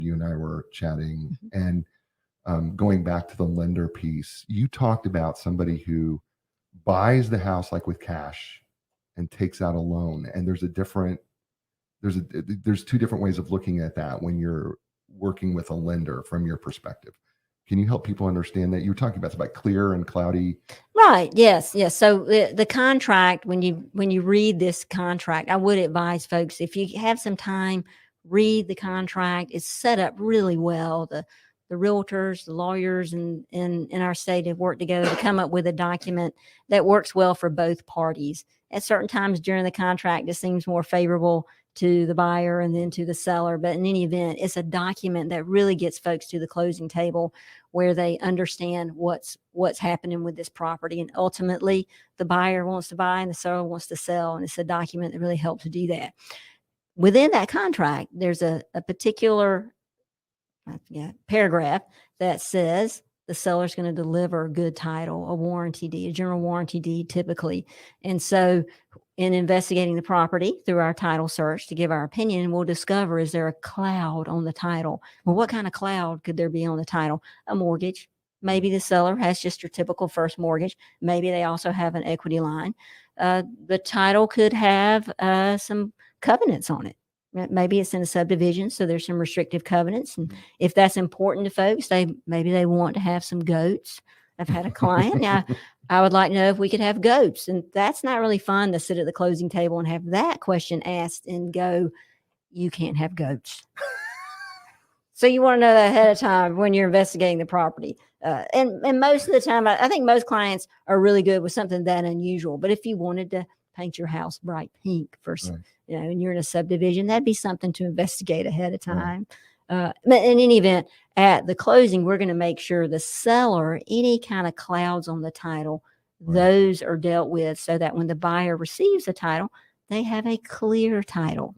you and I were chatting, Mhm. and going back to the lender piece, you talked about somebody who buys the house like with cash and takes out a loan. And there's two different ways of looking at that when you're working with a lender from your perspective. Can you help people understand that? You were talking about it's about clear and cloudy. Right. Yes. Yes. So the contract, when you read this contract, I would advise folks, if you have some time, read the contract. It's set up really well. The realtors, the lawyers, and in our state have worked together to come up with a document that works well for both parties. At certain times during the contract, it seems more favorable to the buyer and then to the seller. But in any event, it's a document that really gets folks to the closing table where they understand what's happening with this property. And ultimately, the buyer wants to buy and the seller wants to sell. And it's a document that really helps to do that. Within that contract, there's a particular paragraph that says the seller's going to deliver a good title, a warranty deed, a general warranty deed typically. And so in investigating the property through our title search to give our opinion, we'll discover, is there a cloud on the title? Well, what kind of cloud could there be on the title? A mortgage. Maybe the seller has just your typical first mortgage. Maybe they also have an equity line. The title could have some covenants on it. Maybe it's in a subdivision, so there's some restrictive covenants. And if that's important to folks, maybe they want to have some goats. I've had a client. Now, I would like to know if we could have goats. And that's not really fun to sit at the closing table and have that question asked and go, you can't have goats. So you want to know that ahead of time when you're investigating the property. And most of the time, I think most clients are really good with something that unusual. But if you wanted to paint your house bright pink for, Right. and you're in a subdivision, that'd be something to investigate ahead of Right. time. But in any event, at the closing, we're going to make sure the seller, any kind of clouds on the title, Right. those are dealt with so that when the buyer receives the title, they have a clear title.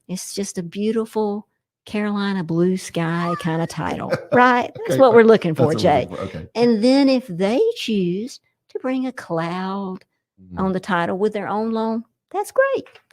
It's just a beautiful Carolina blue sky kind of title, right? That's Okay. what we're looking for, That's what we're Jay. looking for. Okay. And then if they choose to bring a cloud on the title with their own loan, that's great.